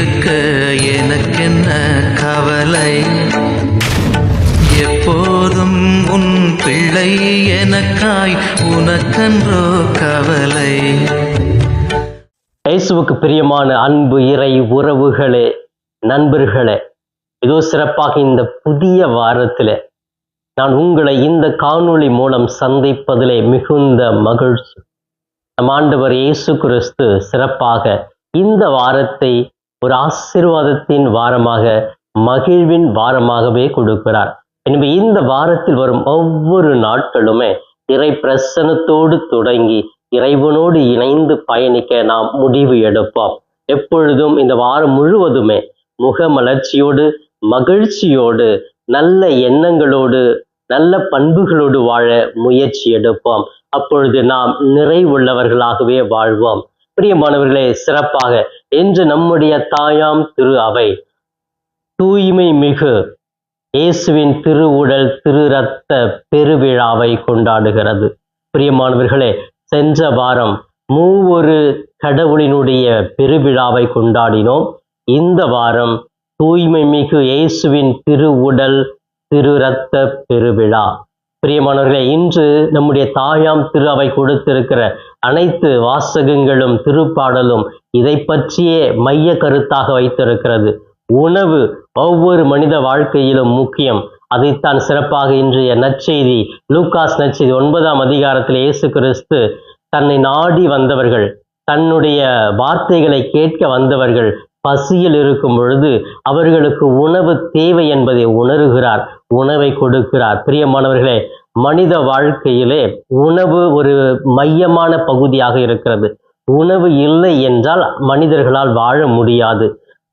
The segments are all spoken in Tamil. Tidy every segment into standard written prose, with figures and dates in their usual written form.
இருக்க எனக்கென்ன கவலை, எப்போதும் உன் பிள்ளை எனக்காய் உனக்கன்றோ கவலை. இயேசுவுக்கு பிரியமான அன்பு இறை உறவுகளே, நண்பர்களே, இதோ சிறப்பாக இந்த புதிய வாரத்தில் நான் உங்களை இந்த காணொளி மூலம் சந்திப்பதிலே மிகுந்த மகிழ்ச்சி. நம் ஆண்டவர் இயேசு கிறிஸ்து சிறப்பாக இந்த வாரத்தை ஒரு ஆசீர்வாதத்தின் வாரமாக, மகிழ்வின் வாரமாகவே கொடுக்கிறார். எனவே இந்த வாரத்தில் வரும் ஒவ்வொரு நாட்களுமே இறை பிரசன்னத்தோடு தொடங்கி இறைவனோடு இணைந்து பயணிக்க நாம் முடிவு எடுப்போம். எப்பொழுதும் இந்த வாரம் முழுவதுமே முகமலர்ச்சியோடு, மகிழ்ச்சியோடு, நல்ல எண்ணங்களோடு, நல்ல பண்புகளோடு வாழ முயற்சி எடுப்போம். அப்பொழுது நாம் நிறைவுள்ளவர்களாகவே வாழ்வோம். பிரியமானவர்களே, சிறப்பாக இன்று நம்முடைய தாயாம் திரு அவை தூய்மை மிகு இயேசுவின் திருவுடல் திரு இரத்த பெருவிழாவை கொண்டாடுகிறது. பிரியமானவர்களே, சென்ற வாரம் மூவொரு கடவுளினுடைய பெருவிழாவை கொண்டாடினோம். இந்த வாரம் தூய்மை மிகு இயேசுவின் திருவுடல் திரு இரத்த பெருவிழா. பிரியமானவர்களே, இன்று நம்முடைய தாயாம் திரு அவை கொடுத்திருக்கிற அனைத்து வாசகங்களும் திருப்பாடலும் இதை பற்றியே மைய கருத்தாக வைத்திருக்கிறது. உணவு ஒவ்வொரு மனித வாழ்க்கையிலும் முக்கியம். அதைத்தான் சிறப்பாக இன்றைய நற்செய்தி, லூக்காஸ் நற்செய்தி 9ஆம் அதிகாரத்தில் இயேசு கிறிஸ்து தன்னை நாடி வந்தவர்கள், தன்னுடைய வார்த்தைகளை கேட்க வந்தவர்கள் பசியில் இருக்கும் பொழுது அவர்களுக்கு உணவு தேவை என்பதை உணர்கிறார், உணவை கொடுக்கிறார். பிரியமானவர்களே, மனித வாழ்க்கையிலே உணவு ஒரு மையமான பகுதியாக இருக்கிறது. உணவு இல்லை என்றால் மனிதர்களால் வாழ முடியாது.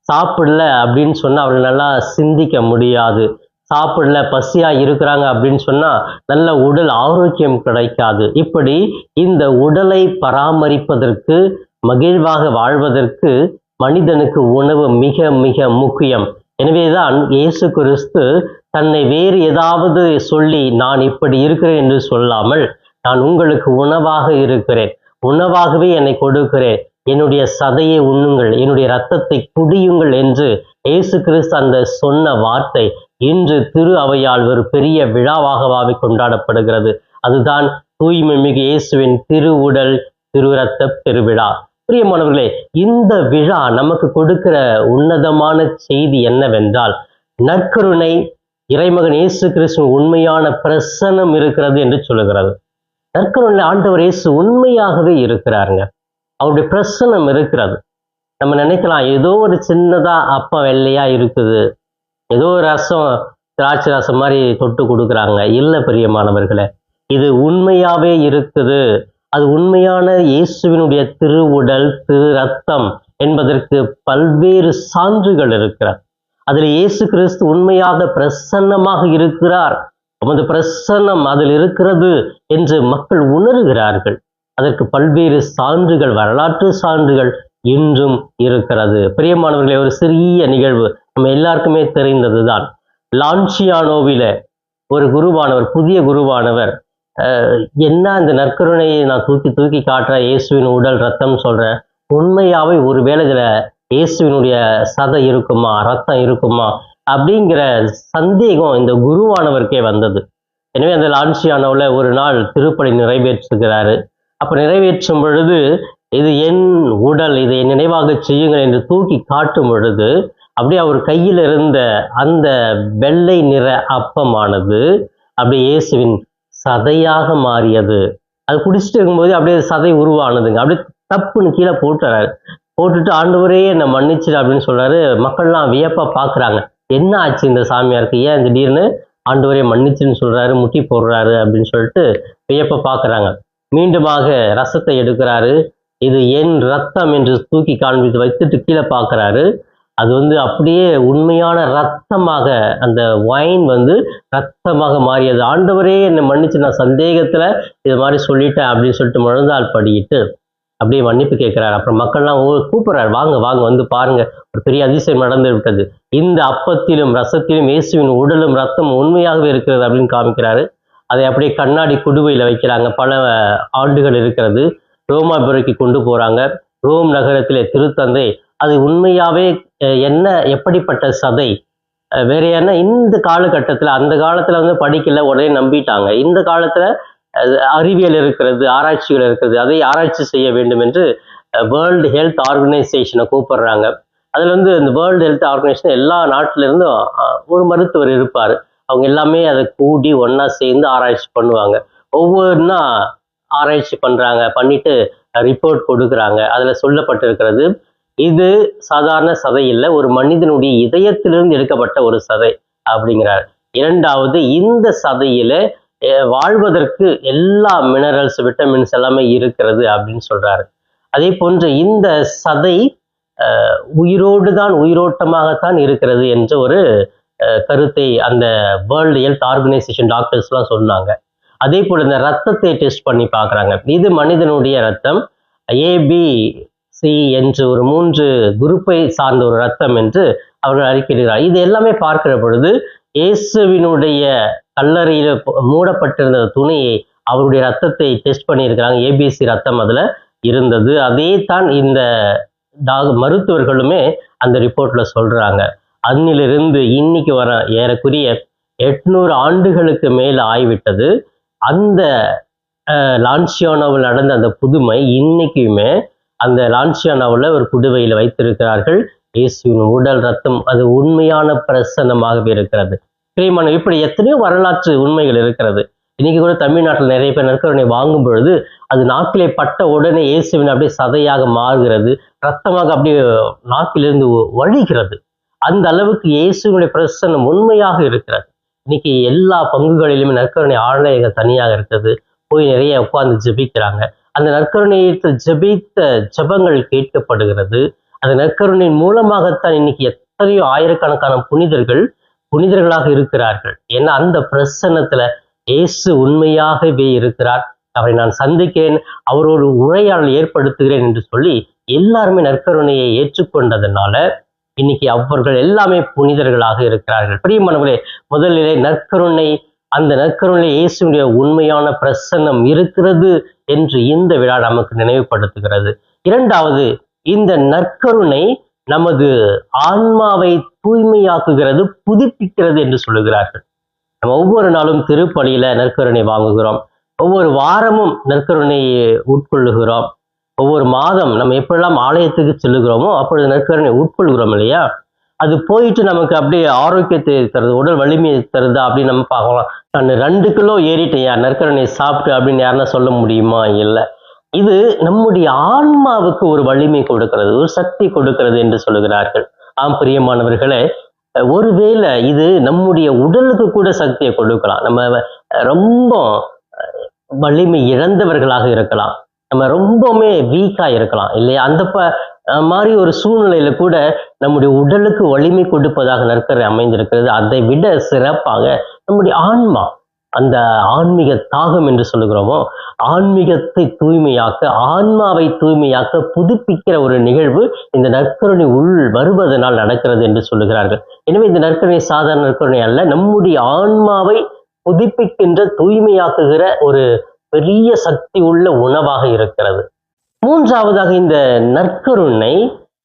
சாப்பிடல அப்படின்னு சொன்னா அவர்கள் நல்லா சிந்திக்க முடியாது. சாப்பிடல, பசியா இருக்கிறாங்க அப்படின்னு சொன்னா நல்ல உடல் ஆரோக்கியம் கிடைக்காது. இப்படி இந்த உடலை பராமரிப்பதற்கு, மகிழ்வாக வாழ்வதற்கு மனிதனுக்கு உணவு மிக மிக முக்கியம். எனவேதான் இயேசு கிறிஸ்து தன்னை வேறு ஏதாவது சொல்லி நான் இப்படி இருக்கிறேன் என்று சொல்லாமல், நான் உங்களுக்கு உணவாக இருக்கிறேன், உணவாகவே என்னை கொடுக்கிறேன், என்னுடைய சதையை உண்ணுங்கள், என்னுடைய இரத்தத்தை குடியுங்கள் என்று இயேசு கிறிஸ்து அந்த சொன்ன வார்த்தை இன்று திரு அவையால் ஒரு பெரிய விழாவாகவே கொண்டாடப்படுகிறது. அதுதான் தூய்மை மிகு இயேசுவின் திருவுடல் திரு இரத்த பெருவிழா. பிரியமானவர்களே, இந்த விழா நமக்கு கொடுக்கிற உன்னதமான செய்தி என்னவென்றால், நற்கருணை, இறைமகன் இயேசு கிறிஸ்துவின் உண்மையான பிரசன்னம் இருக்கிறது என்று சொல்லுகிறது. நற்கருணை ஆண்டவர் இயேசு உண்மையாகவே இருக்கிறாருங்க. அவருடைய பிரசன்னம் இருக்கிறது. நம்ம நினைக்கலாம், ஏதோ ஒரு சின்னதா அப்பம் வெள்ளையா இருக்குது, ஏதோ ஒரு ரசம் திராட்சை ரசம் மாதிரி தொட்டு கொடுக்குறாங்க. இல்லை பிரியமானவர்களே, இது உண்மையாவே இருக்குது. அது உண்மையான இயேசுவினுடைய திருவுடல் திரு ரத்தம் என்பதற்கு பல்வேறு சான்றுகள் இருக்கிறார். அதில் இயேசு கிறிஸ்து உண்மையாக பிரசன்னமாக இருக்கிறார், நமது பிரசன்னம் அதில் இருக்கிறது என்று மக்கள் உணர்கிறார்கள். அதற்கு பல்வேறு சான்றுகள், வரலாற்று சான்றுகள் இன்றும் இருக்கிறது. பிரியமானவர்களே, ஒரு சிறிய நிகழ்வு நம்ம எல்லாருக்குமே தெரிந்ததுதான். லான்சியானோவில ஒரு குருவானவர், புதிய குருவானவர், என்ன இந்த நற்கருணையை நான் தூக்கி தூக்கி காட்டுறேன், இயேசுவின் உடல் ரத்தம் சொல்றேன், உண்மையாவே ஒருவேளை இதுல இயேசுவினுடைய சதை இருக்குமா, ரத்தம் இருக்குமா அப்படிங்கிற சந்தேகம் இந்த குருவானவருக்கே வந்தது. எனவே அந்த லான்சியானோவில் ஒரு நாள் திருப்பலி நிறைவேற்றுகிறாரு. அப்ப நிறைவேற்றும் பொழுது, இது என் உடல், இதை நினைவாக செய்யுங்கள் என்று தூக்கி காட்டும் பொழுது, அப்படியே அவர் கையில் இருந்த அந்த வெள்ளை நிற அப்பமானது அப்படியே இயேசுவின் சதையாக மாறியது. அது குடிச்சிட்டு இருக்கும்போது அப்படியே சதை உருவானதுங்க. அப்படியே தப்புன்னு கீழே போட்டுட்டு ஆண்டவரே என்னை மன்னிச்சிடு அப்படின்னு சொல்றாரு. மக்கள்லாம் வியப்பா பாக்குறாங்க, என்ன ஆச்சு இந்த சாமியாருக்கு, ஏன் திடீர்னு ஆண்டவரே மன்னிச்சுன்னு சொல்றாரு, முட்டி போடுறாரு அப்படின்னு சொல்லிட்டு வியப்ப பாக்குறாங்க. மீண்டுமாக ரசத்தை எடுக்கிறாரு. இது என் ரத்தம் என்று தூக்கி காண்பித்து வைத்துட்டு கீழே பார்க்கிறாரு. அது அப்படியே உண்மையான ரத்தமாக, அந்த வைன் ரத்தமாக மாறியது. ஆண்டவரே என்னை மன்னிச்சு, நான் சந்தேகத்துல இது மாதிரி சொல்லிட்டேன் அப்படின்னு சொல்லிட்டு முழந்தால் படிக்கிட்டு அப்படியே மன்னிப்பு கேட்கிறாரு. அப்புறம் மக்கள்லாம் கூப்பிடுறாரு, வாங்க வாங்க பாருங்க, ஒரு பெரிய அதிசயம் நடந்து விட்டது, இந்த அப்பத்திலும் ரசத்திலும் இயேசுவின் உடலும் ரத்தம் உண்மையாகவே இருக்கிறது அப்படின்னு காமிக்கிறாரு. அதை அப்படியே கண்ணாடி குடுவையில வைக்கிறாங்க. பல ஆண்டுகள் இருக்கிறது. ரோமாபுரிக்கு கொண்டு போறாங்க. ரோம் நகரத்திலே திருத்தந்தை அது உண்மையாவே என்ன எப்படிப்பட்ட சதை, வேற என்ன இந்த காலகட்டத்தில், அந்த காலத்துல வந்து படிக்கல உடனே நம்பிட்டாங்க. இந்த காலத்துல அறிவியல் இருக்கிறது, ஆராய்ச்சிகள் இருக்கிறது, அதை ஆராய்ச்சி செய்ய வேண்டும் என்று வேர்ல்டு ஹெல்த் ஆர்கனைசேஷனை கூப்பிடுறாங்க. அதுல வந்து இந்த வேர்ல்டு ஹெல்த் ஆர்கனைசேஷன் எல்லா நாட்டில இருந்தும் ஒரு மருத்துவர் இருப்பார். அவங்க எல்லாமே அதை கூடி ஒண்ணா சேர்ந்து ஆராய்ச்சி பண்ணுவாங்க. ஒவ்வொன்றா ஆராய்ச்சி பண்றாங்க, பண்ணிட்டு ரிப்போர்ட் கொடுக்குறாங்க. அதுல சொல்லப்பட்டிருக்கிறது, இது சாதாரண சதை இல்லை, ஒரு மனிதனுடைய இதயத்திலிருந்து எடுக்கப்பட்ட ஒரு சதை அப்படிங்கிறார். இரண்டாவது, இந்த சதையில வாழ்வதற்கு எல்லா மினரல்ஸ், விட்டமின்ஸ் எல்லாமே இருக்கிறது அப்படின்னு சொல்றாரு. அதே போன்று இந்த சதை உயிரோடு தான், உயிரோட்டமாகத்தான் இருக்கிறது என்ற ஒரு கருத்தை அந்த வேர்ல்டு ஹெல்த் ஆர்கனைசேஷன் டாக்டர்ஸ்லாம் சொன்னாங்க. அதே போல இந்த ரத்தத்தை டெஸ்ட் பண்ணி பார்க்குறாங்க. இது மனிதனுடைய ரத்தம், ABC என்று ஒரு 3 குரூப்பை சார்ந்த ஒரு ரத்தம் என்று அவர்கள் அறிக்கையிடுகிறார். இது எல்லாமே பார்க்கிற பொழுது இயேசுவினுடைய கல்லறையில மூடப்பட்டிருந்த துணியை, அவருடைய ரத்தத்தை டெஸ்ட் பண்ணியிருக்கிறாங்க. ABC ரத்தம் அதுல இருந்தது. அதே தான் இந்த மருத்துவர்களுமே அந்த ரிப்போர்ட்ல சொல்றாங்க. அன்னிலிருந்து இன்னைக்கு வர ஏறக்குரிய 800 ஆண்டுகளுக்கு மேல் ஆய்விட்டது. அந்த லான்சியானாவில் நடந்த அந்த புதுமை இன்னைக்குமே அந்த லான்சியானாவில் ஒரு குடுவையில் வைத்திருக்கிறார்கள். இயேசுவின் உடல் ரத்தம், அது உண்மையான பிரசன்னமாகவே இருக்கிறது. பிரியமான, இப்படி எத்தனையோ வரலாற்று உண்மைகள் இருக்கிறது. இன்னைக்கு கூட தமிழ்நாட்டில் நிறைய பேர் நற்கருணை வாங்கும் பொழுது அது நாக்கிலே பட்ட உடனே இயேசுவின் அப்படியே சதையாக மாறுகிறது, ரத்தமாக அப்படியே நாக்கிலிருந்து வழிகிறது. அந்த அளவுக்கு இயேசுவினுடைய பிரசன்னம் உண்மையாக இருக்கிறது. இன்னைக்கு எல்லா பங்குகளிலுமே நற்கருணை ஆலயங்கள் தனியாக இருக்கிறது. போய் நிறைய உட்கார்ந்து ஜெபிக்கிறாங்க. அந்த நற்கருணையத்தில் ஜெபித்த ஜெபங்கள் கேட்கப்படுகிறது. அந்த நற்கருணையின் மூலமாகத்தான் இன்னைக்கு எத்தனையோ ஆயிரக்கணக்கான புனிதர்களாக இருக்கிறார்கள். ஏன்னா அந்த பிரசன்னத்துல இயேசு உண்மையாகவே இருக்கிறார். அவரை நான் சந்திக்கிறேன், அவரோடு உரையாடல் ஏற்படுத்துகிறேன் என்று சொல்லி எல்லாருமே நற்கருணையை ஏற்றுக்கொண்டதுனால இன்னைக்கு அவர்கள் எல்லாமே புனிதர்களாக இருக்கிறார்கள். பிரியமானவர்களே, முதலிலே நற்கருணை, அந்த நற்கருணை இயேசுடைய உண்மையான பிரசன்னம் இருக்கிறது என்று இந்த விழா நமக்கு நினைவுபடுத்துகிறது. இரண்டாவது, இந்த நற்கருணை நமது ஆன்மாவை தூய்மையாக்குகிறது, புதுப்பிக்கிறது என்று சொல்லுகிறார்கள். நம்ம ஒவ்வொரு நாளும் திருப்பலியில நற்கருணை வாங்குகிறோம், ஒவ்வொரு வாரமும் நற்கருணையை உட்கொள்ளுகிறோம், ஒவ்வொரு மாதம் நம்ம எப்பெல்லாம் ஆலயத்துக்கு செல்லுகிறோமோ அப்பொழுது நற்கருணை உட்கொள்கிறோம் இல்லையா? அது போயிட்டு நமக்கு அப்படியே ஆரோக்கியத்தை தருது, உடல் வலிமையை தருதா அப்படின்னு நம்ம பார்க்கலாம். நான் 2 கிலோ ஏறிட்டேன் நற்கருணை சாப்பிட்டு அப்படின்னு யாருன்னா சொல்ல முடியுமா? இல்லை. இது நம்முடைய ஆன்மாவுக்கு ஒரு வலிமை கொடுக்கிறது, ஒரு சக்தி கொடுக்கிறது என்று சொல்லுகிறார்கள். ஆம் பிரியமானவர்களே, ஒருவேளை இது நம்முடைய உடலுக்கு கூட சக்தியை கொடுக்கலாம். நம்ம ரொம்ப வலிமை இழந்தவர்களாக இருக்கலாம், நம்ம ரொம்பவுமே வீக்கா இருக்கலாம் இல்லையா? அந்த மாதிரி ஒரு சூழ்நிலையில கூட நம்முடைய உடலுக்கு வலிமை கொடுப்பதாக நற்கருணை அமைந்திருக்கிறது. அதை விட சிறப்பாக நம்முடைய ஆன்மா, அந்த ஆன்மீக தாகம் என்று சொல்லுகிறோமோ, ஆன்மீகத்தை தூய்மையாக்க, ஆன்மாவை தூய்மையாக்க புதுப்பிக்கிற ஒரு நிகழ்வு இந்த நற்கருணை உள் வருவதனால் நடக்கிறது என்று சொல்லுகிறார்கள். எனவே இந்த நற்கருணை சாதாரண நற்கருணை அல்ல, நம்முடைய ஆன்மாவை புதுப்பிக்கின்ற, தூய்மையாக்குகிற ஒரு பெரிய சக்தி உள்ள உணவாக இருக்கிறது. மூன்றாவதாக, இந்த நற்கருணை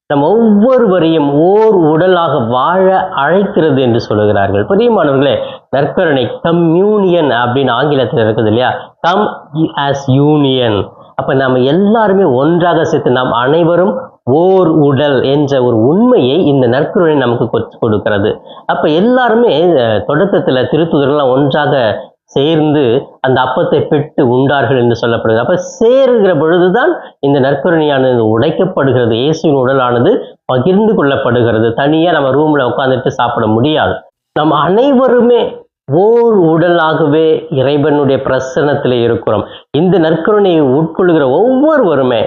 நம் ஒவ்வொருவரையும் ஓர் உடலாக வாழ அழைக்கிறது என்று சொல்லுகிறார்கள். பிரியமானவர்களே, நற்கருணை கம்யூனியன் அப்படின்னு ஆங்கிலத்தில் இருக்குது இல்லையா? Come as union. அப்ப நம்ம எல்லாருமே ஒன்றாக சேர்த்து நாம் அனைவரும் ஓர் உடல் என்ற ஒரு உண்மையை இந்த நற்கருணை நமக்கு கொடுக்கிறது. அப்ப எல்லாருமே தொடக்கத்துல திருத்தூதர்கள்லாம் ஒன்றாக சேர்ந்து அந்த அப்பத்தை பெற்று உண்டார்கள் என்று சொல்லப்படுகிறது. அப்ப சேருகிற பொழுதுதான் இந்த நற்கருணையானது உடைக்கப்படுகிறது, இயேசுவின் உடலானது பகிர்ந்து கொள்ளப்படுகிறது. தனியா நம்ம ரூம்ல உட்கார்ந்துட்டு சாப்பிட முடியாது. நம்ம அனைவருமே ஓர் உடலாகவே இறைவனுடைய பிரசன்னத்திலே இருக்கிறோம். இந்த நற்கருணையை உட்கொள்கிற ஒவ்வொருவருமே,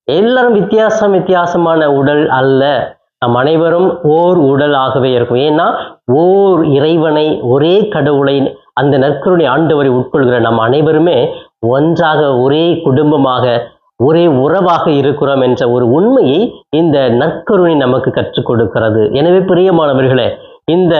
எல்லாரும் வித்தியாசமான உடல் அல்ல, நம் அனைவரும் ஓர் உடலாகவே இருக்கும். ஏன்னா ஓர் இறைவனை, ஒரே கடவுளை, அந்த நற்கருணை ஆண்டவரை உட்கொள்கிற நம் அனைவருமே ஒன்றாக, ஒரே குடும்பமாக, ஒரே உறவாக இருக்கிறோம் என்ற ஒரு உண்மையை இந்த நற்கருணை நமக்கு கற்றுக் கொடுக்கிறது. எனவே பிரியமானவர்களே, இந்த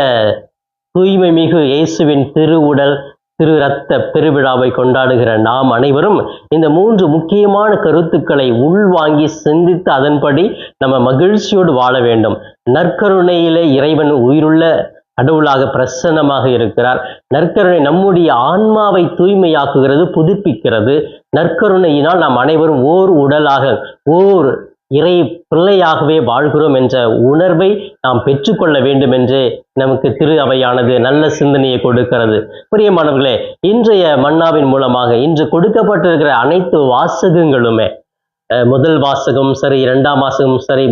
தூய்மை மிகு இயேசுவின் திருவுடல் திரு ரத்த பெருவிழாவை கொண்டாடுகிற நாம் அனைவரும் இந்த 3 முக்கியமான கருத்துக்களை உள்வாங்கி சிந்தித்து அதன்படி நம்ம மகிழ்ச்சியோடு வாழ வேண்டும். நற்கருணையிலே இறைவன் உயிருள்ள கடவுளாக பிரசன்னமாக இருக்கிறார். நற்கருணை நம்முடைய ஆன்மாவை தூய்மையாக்குகிறது, புதுப்பிக்கிறது. நற்கருணையினால் நாம் அனைவரும் ஓர் உடலாக, ஓர் இறை பிள்ளையாகவே வாழ்கிறோம் என்ற உணர்வை நாம் பெற்றுக்கொள்ள வேண்டும் என்று நமக்கு திரு அவையானது நல்ல சிந்தனையை கொடுக்கிறது. பிரியமானவர்களே, இன்றைய மன்னாவின் மூலமாக இன்று கொடுக்கப்பட்டிருக்கிற அனைத்து வாசகங்களுமே, முதல் வாசகம் சரி, 2ஆம் வாசகம் சரி,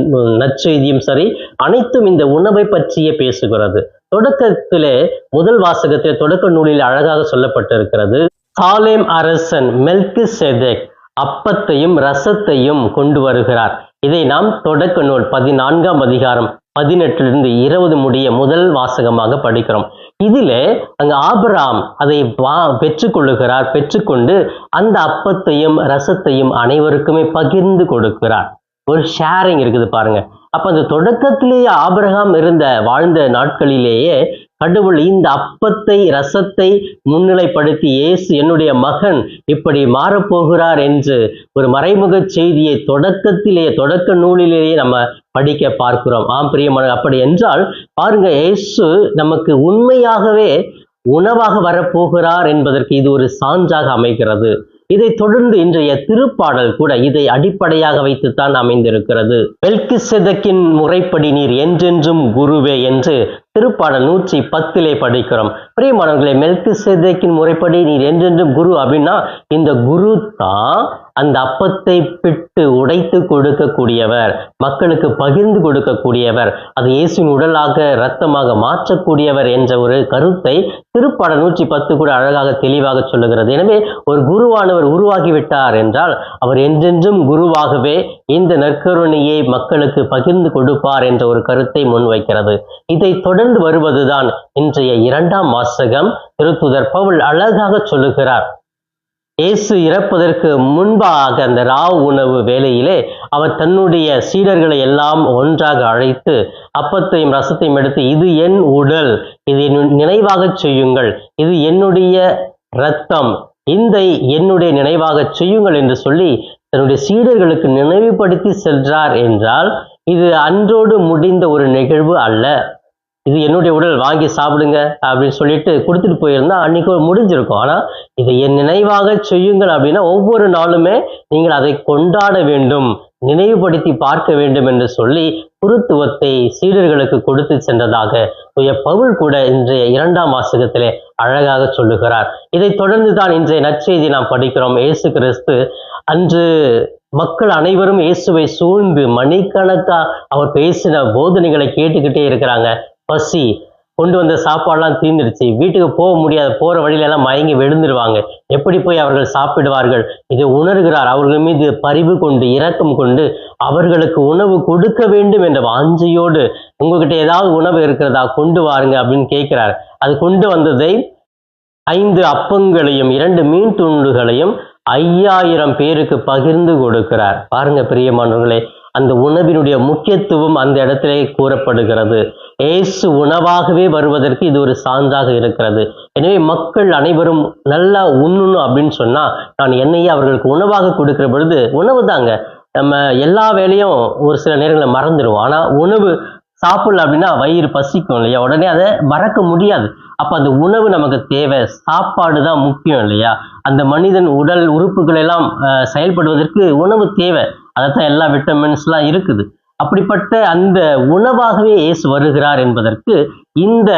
நற்செய்தியும் சரி, அனைத்தும் இந்த உணவை பற்றியே பேசுகிறது. தொடக்கத்திலே முதல் வாசகத்திலே தொடக்க நூலில் அழகாக சொல்லப்பட்டிருக்கிறது. சாலேம் அரசன் மெல்கிசேதேக் அப்பத்தையும் ரசத்தையும் கொண்டு வருகிறார். இதை நாம் தொடக்க நூல் 14ஆம் அதிகாரம் 18 20 முடிய முதல் வாசகமாக படிக்கிறோம். இதிலே அங்கு ஆபிரகாம் அதை பெற்றுக்கொள்ளுகிறார். பெற்றுக்கொண்டு அந்த அப்பத்தையும் ரசத்தையும் அனைவருக்குமே பகிர்ந்து கொடுக்கிறார். ஒரு ஷேரிங் இருக்குது பாருங்க. அப்ப அந்த தொடக்கத்திலேயே ஆபிரகாம் வாழ்ந்த நாட்களிலேயே கடவுள் இந்த அப்பத்தை ரசத்தை முன்னிலைப்படுத்தி இயேசு என்னுடைய மகன் இப்படி மாறப்போகிறார் என்று ஒரு மறைமுக செய்தியை தொடக்க நூலிலேயே நம்ம படிக்க பார்க்கிறோம். பிரியமான, அப்படி என்றால் பாருங்க, இயேசு நமக்கு உண்மையாகவே உணவாக வரப்போகிறார் என்பதற்கு இது ஒரு சான்றாக அமைகிறது. இதை தொடர்ந்து இன்றைய திருப்பாடல் கூட இதை அடிப்படையாக வைத்துத்தான் அமைந்திருக்கிறது. மெல்கிசேதேக்கின் முறைப்படி நீர் என்றென்றும் குருவே என்று திருப்பாடல் 110 படிக்கிறோம். பிரியமானவர்களே, மெல்கிசேதேக்கின் முறைப்படி நீர் என்றென்றும் குரு அப்படின்னா இந்த குரு தான் அந்த அப்பத்தை பிட்டு உடைத்து கொடுக்கக்கூடியவர், மக்களுக்கு பகிர்ந்து கொடுக்கக்கூடியவர், அது இயேசுவின் உடலாக இரத்தமாக மாற்றக்கூடியவர் என்ற ஒரு கருத்தை திருப்பாடல் 110 கூட அழகாக தெளிவாக சொல்லுகிறது. எனவே ஒரு குருவானவர் உருவாகிவிட்டார் என்றால் அவர் என்றென்றும் குருவாகவே இந்த நற்கருணையை மக்களுக்கு பகிர்ந்து கொடுப்பார் என்ற ஒரு கருத்தை முன்வைக்கிறது. இதை தொடர்ந்து வருவதுதான் இன்றைய 2ஆம் வாசகம். திருத்தூதர் பவுல் அழகாக சொல்லுகிறார். இயேசு இறப்பதற்கு முன்பாக அந்த ராவ் உணவு வேளையிலே அவர் தன்னுடைய சீடர்களை எல்லாம் ஒன்றாக அழைத்து அப்பத்தையும் ரசத்தையும் எடுத்து, இது என் உடல், இதை நினைவாக செய்யுங்கள், இது என்னுடைய இரத்தம், இந்த என்னுடைய நினைவாக செய்யுங்கள் என்று சொல்லி தன்னுடைய சீடர்களுக்கு நினைவுபடுத்தி சென்றார் என்றால் இது அன்றோடு முடிந்த ஒரு நிகழ்வு அல்ல. இது என்னுடைய உடல், வாங்கி சாப்பிடுங்க அப்படின்னு சொல்லிட்டு கொடுத்துட்டு போயிருந்தா அன்னைக்கு முடிஞ்சிருக்கும். ஆனா இதை என் நினைவாக செய்யுங்கள் அப்படின்னா ஒவ்வொரு நாளுமே நீங்கள் அதை கொண்டாட வேண்டும், நினைவுபடுத்தி பார்க்க வேண்டும் என்று சொல்லி குருத்துவத்தை சீடர்களுக்கு கொடுத்து சென்றதாக பவுல் கூட இன்றைய 2ஆம் வாசகத்திலே அழகாக சொல்லுகிறார். இதை தொடர்ந்து தான் இன்றைய நற்செய்தி நாம் படிக்கிறோம். இயேசு கிறிஸ்து அன்று மக்கள் அனைவரும் இயேசுவை சூழ்ந்து மணிக்கணக்கா அவர் பேசின போதனைகளை கேட்டுக்கிட்டே இருக்கிறாங்க. பசி, கொண்டு வந்த சாப்பாடுலாம் தீர்ந்துருச்சு, வீட்டுக்கு போக முடியாது, போற வழியில எல்லாம் மயங்கி விழுந்துருவாங்க, எப்படி போய் அவர்கள் சாப்பிடுவார்கள்? இதை உணர்கிறார். அவர்கள் மீது பரிவு கொண்டு இரக்கம் கொண்டு அவர்களுக்கு உணவு கொடுக்க வேண்டும் என்ற வாஞ்சையோடு, உங்ககிட்ட ஏதாவது உணவு இருக்கிறதா, கொண்டு வாருங்க அப்படின்னு கேட்கிறார். அது கொண்டு வந்ததை 5 அப்பங்களையும் 2 மீன் துண்டுகளையும் 5000 பேருக்கு பகிர்ந்து கொடுக்கிறார். பாருங்க பிரியமானவர்களே, அந்த உணவினுடைய முக்கியத்துவம் அந்த இடத்திலே கூறப்படுகிறது. இயேசு உணவாகவே வருவதற்கு இது ஒரு சான்றாக இருக்கிறது. எனவே மக்கள் அனைவரும் நல்லா உண்ணணும் அப்படின்னு சொன்னா நான் என்னையே அவர்களுக்கு உணவாக கொடுக்கிற பொழுது, உணவு தாங்க, நம்ம எல்லா வேலையும் ஒரு சில நேரங்களில் மறந்துடுவோம். ஆனா உணவு சாப்பிடல அப்படின்னா வயிறு பசிக்கும் இல்லையா, உடனே அதை மறக்க முடியாது. அப்ப அந்த உணவு நமக்கு தேவை, சாப்பாடு தான் முக்கியம் இல்லையா. அந்த மனிதன் உடல் உறுப்புகள் எல்லாம் செயல்படுவதற்கு உணவு தேவை. அதைத்தான் எல்லா விட்டமின்ஸ்லாம் இருக்குது. அப்படிப்பட்ட அந்த உணவாகவே இயேசு வருகிறார் என்பதற்கு இந்த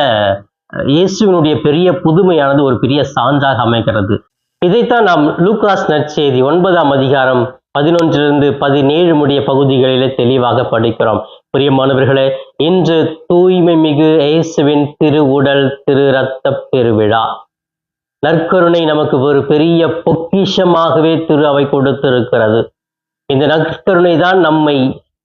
இயேசுவினுடைய பெரிய புதுமையானது ஒரு பெரிய சான்றாக அமைகிறது. இதைத்தான் நாம் லூகாஸ் நற்செய்தி 9ஆம் அதிகாரம் 11 17 முடிய பகுதிகளிலே தெளிவாக படிக்கிறோம். பிரியமானவர்களே, இன்று தூய்மை மிகு இயேசுவின் திரு உடல் திரு இரத்த பெருவிழா. நற்கருணை நமக்கு ஒரு பெரிய பொக்கிஷமாகவே திரு அவை கொடுத்திருக்கிறது. இந்த நற்கருணை தான் நம்மை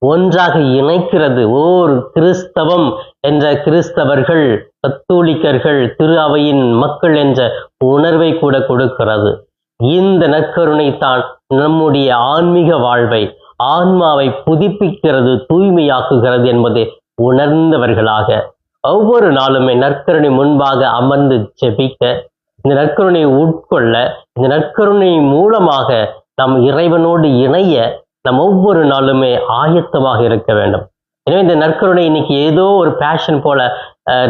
ஒன்றாக இணைக்கிறது. ஓர் கிறிஸ்தவம் என்ற கிறிஸ்தவர்கள், கத்தோலிக்கர்கள், திரு அவையின் மக்கள் என்ற உணர்வை கூட கொடுக்கிறது. இந்த நற்கருணை தான் நம்முடைய ஆன்மீக வாழ்வை, ஆன்மாவை புதுப்பிக்கிறது, தூய்மையாக்குகிறது என்பதை உணர்ந்தவர்களாக ஒவ்வொரு நாளுமே நற்கருணை முன்பாக அமர்ந்து ஜெபிக்க, இந்த நற்கருணையை உட்கொள்ள, இந்த நற்கருணை மூலமாக நாம் இறைவனோடு இணைய நாம் ஒவ்வொரு நாளுமே ஆயத்தமாக இருக்க வேண்டும். எனவே இந்த நற்கருணை இன்னைக்கு ஏதோ ஒரு பேஷன் போல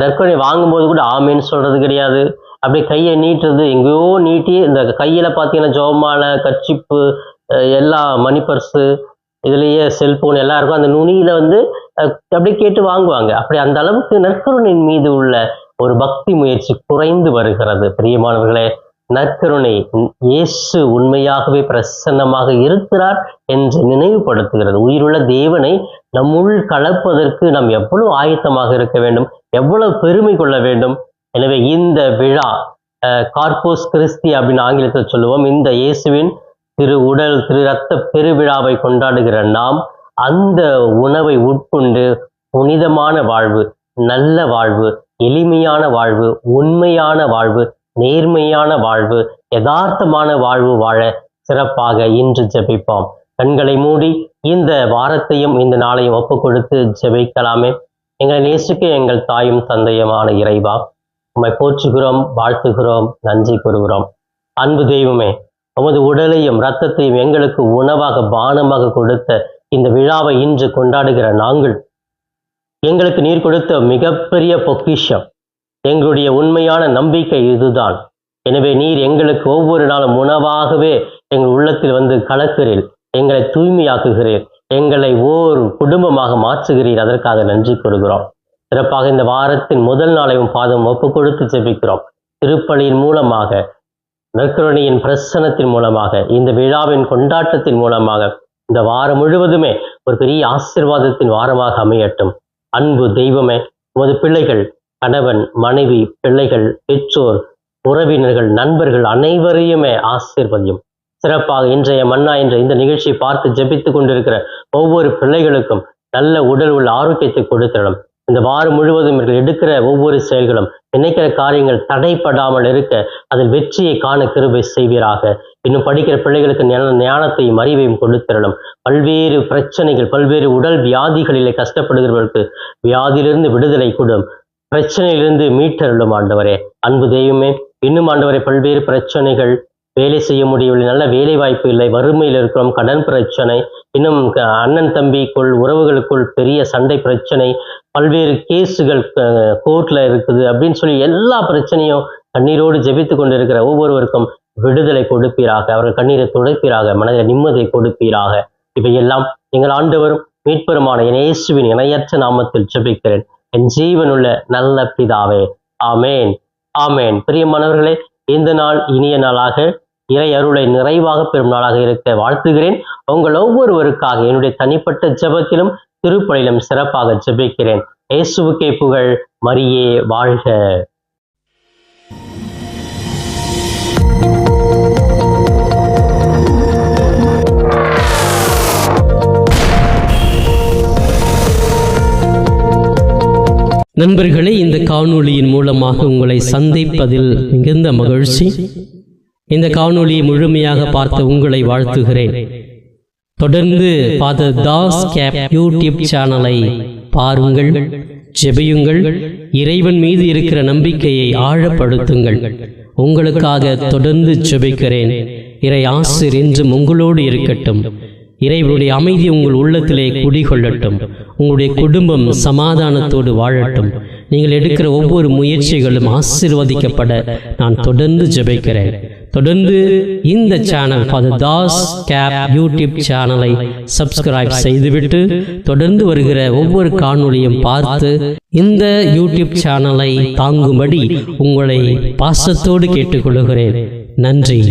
நற்கருணை வாங்கும்போது கூட ஆமேன்னு சொல்றது கிடையாது. அப்படியே கையை நீட்டுறது, எங்கேயோ நீட்டி இந்த கையில பார்த்தீங்கன்னா ஜோமாலை, கர்ச்சிப்பு, எல்லா மணி பர்ஸு, இதுலேயே செல்போன் எல்லாம் இருக்கும். அந்த நுனியில அப்படியே கேட்டு வாங்குவாங்க. அப்படி அந்த அளவுக்கு நற்கருணையின் மீது உள்ள ஒரு பக்தி முயற்சி குறைந்து வருகிறது. பிரியமானவர்களே, நற்கருணை இயேசு உண்மையாகவே பிரசன்னமாக இருக்கிறார் என்று நினைவுபடுத்துகிறது. உயிருள்ள தேவனை நம்முள் கலப்பதற்கு நாம் எவ்வளவு ஆயத்தமாக இருக்க வேண்டும், எவ்வளவு பெருமை கொள்ள வேண்டும். எனவே இந்த விழா கார்போஸ் கிறிஸ்தி அப்படின்னு ஆங்கிலத்தில் சொல்லுவோம். இந்த இயேசுவின் திரு உடல் திரு ரத்த பெருவிழாவை கொண்டாடுகிற நாம் அந்த உணவை உட்கொண்டு புனிதமான வாழ்வு, நல்ல வாழ்வு, எளிமையான வாழ்வு, உண்மையான வாழ்வு, நேர்மையான வாழ்வு, யதார்த்தமான வாழ்வு வாழ சிறப்பாக இன்று ஜெபிப்போம். கண்களை மூடி இந்த வாரத்தையும் இந்த நாளையும் ஒப்பு கொடுத்து ஜெபிக்கலாமே. எங்களை நேசிக்க எங்கள் தாயும் தந்தையுமான இறைவா, உம்மை போற்றுகிறோம், வாழ்த்துகிறோம், நன்றி கூறுகிறோம். அன்பு தெய்வமே, உமது உடலையும் இரத்தத்தையும் எங்களுக்கு உணவாக பானமாக கொடுத்த இந்த விழாவை இன்று கொண்டாடுகிற நாங்கள் எங்களுக்கு நீர் கொடுத்த மிகப்பெரிய பொக்கிஷம். எங்களுடைய உண்மையான நம்பிக்கை இதுதான். எனவே நீர் எங்களுக்கு ஒவ்வொரு நாளும் உணவாகவே எங்கள் உள்ளத்தில் கலக்கிறீர், எங்களை தூய்மையாக்குகிறீர், எங்களை ஓர் குடும்பமாக மாற்றுகிறீர். அதற்காக நன்றி கூறுகிறோம். சிறப்பாக இந்த வாரத்தின் முதல் நாளையும் பாதம் ஒப்பு கொடுத்து ஜெபிக்கிறோம். திருப்பலியின் மூலமாக, நற்கருணையின் பிரசன்னத்தின் மூலமாக, இந்த விழாவின் கொண்டாட்டத்தின் மூலமாக இந்த வாரம் முழுவதுமே ஒரு பெரிய ஆசீர்வாதத்தின் வாரமாக அமையட்டும். அன்பு தெய்வமே, உமது பிள்ளைகள், கணவன், மனைவி, பிள்ளைகள், பெற்றோர், உறவினர்கள், நண்பர்கள் அனைவரையுமே ஆசீர்வதியும். சிறப்பாக இன்றைய மன்னா என்ற இந்த நிகழ்ச்சியை பார்த்து ஜெபித்து கொண்டிருக்கிற ஒவ்வொரு பிள்ளைகளுக்கும் நல்ல உடல் உள்ள ஆரோக்கியத்தை கொடுத்திடும். இந்த வாரம் முழுவதும் இவர்கள் எடுக்கிற ஒவ்வொரு செயல்களும், நினைக்கிற காரியங்கள் தடைப்படாமல் இருக்க அதில் வெற்றியை காண கிருபை செய்வீராக. இன்னும் படிக்கிற பிள்ளைகளுக்கு ஞானத்தையும் அறிவையும் கொடுத்திடலும். பல்வேறு பிரச்சனைகள், பல்வேறு உடல் வியாதிகளிலே கஷ்டப்படுகிறவர்களுக்கு வியாதியிலிருந்து விடுதலை கொடும், பிரச்சனையிலிருந்து மீட்டருளும் ஆண்டவரே. அன்பு தெய்வமே, இன்னும் ஆண்டவரே, பல்வேறு பிரச்சனைகள், வேலை செய்ய முடியவில்லை, நல்ல வேலை வாய்ப்பு இல்லை, வறுமையில் இருக்கிறோம், கடன் பிரச்சனை, இன்னும் அண்ணன் தம்பிக்குள் உறவுகளுக்குள் பெரிய சண்டை பிரச்சனை, பல்வேறு கேஸுகள் கோர்ட்ல இருக்குது அப்படின்னு சொல்லி எல்லா பிரச்சனையும் கண்ணீரோடு ஜெபித்து கொண்டு இருக்கிற ஒவ்வொருவருக்கும் விடுதலை கொடுப்பீராக. அவர்கள் கண்ணீரை துடைப்பீராக, மனதில் நிம்மதியை கொடுப்பீராக. இவையெல்லாம் எங்கள் ஆண்டவரும் மீட்பெருமான என் இயேசுவின் இணையற்ற நாமத்தில் ஜெபிக்கிறேன், என் ஜீவனுள்ள நல்ல பிதாவே. ஆமேன், ஆமேன். பிரியமானவர்களே, இந்த நாள் இனிய நாளாக, இறை அருளை நிறைவாக பெறும் நாளாக இருக்க வாழ்த்துகிறேன். உங்கள் ஒவ்வொருவருக்காக என்னுடைய தனிப்பட்ட ஜெபத்திலும் திருப்பலியிலும் சிறப்பாக ஜெபிக்கிறேன். இயேசுவுக்கே புகழ், மரியே வாழ்க. நண்பர்களே, இந்த காணொளியின் மூலமாக உங்களை சந்திப்பதில் மிகுந்த மகிழ்ச்சி. இந்த காணொளியை முழுமையாக பார்த்த உங்களை வாழ்த்துகிறேன். தொடர்ந்து ஃபாதர் தாஸ் கேப் யூடியூப் சேனலை பாருங்கள், ஜெபியுங்கள், இறைவன் மீது இருக்கிற நம்பிக்கையை ஆழப்படுத்துங்கள். உங்களுக்காக தொடர்ந்து ஜெபிக்கிறேன். இறை ஆசிர் என்றும் உங்களோடு இருக்கட்டும். இறைவனுடைய அமைதி உங்கள் உள்ளத்திலே குடிகொள்ளட்டும். உங்களுடைய குடும்பம் சமாதானத்தோடு வாழட்டும். நீங்கள் எடுக்கிற ஒவ்வொரு முயற்சிகளும் ஆசீர்வதிக்கப்பட நான் தொடர்ந்து ஜெபிக்கிறேன். தொடர்ந்து இந்த சேனல் ஃபாதர் தாஸ் கேப் யூடியூப் சேனலை சப்ஸ்கிரைப் செய்துவிட்டு தொடர்ந்து வருகிற ஒவ்வொரு காணொளியும் பார்த்து இந்த யூடியூப் சேனலை தாங்கும்படி உங்களை பாசத்தோடு கேட்டுக்கொள்கிறேன். நன்றி.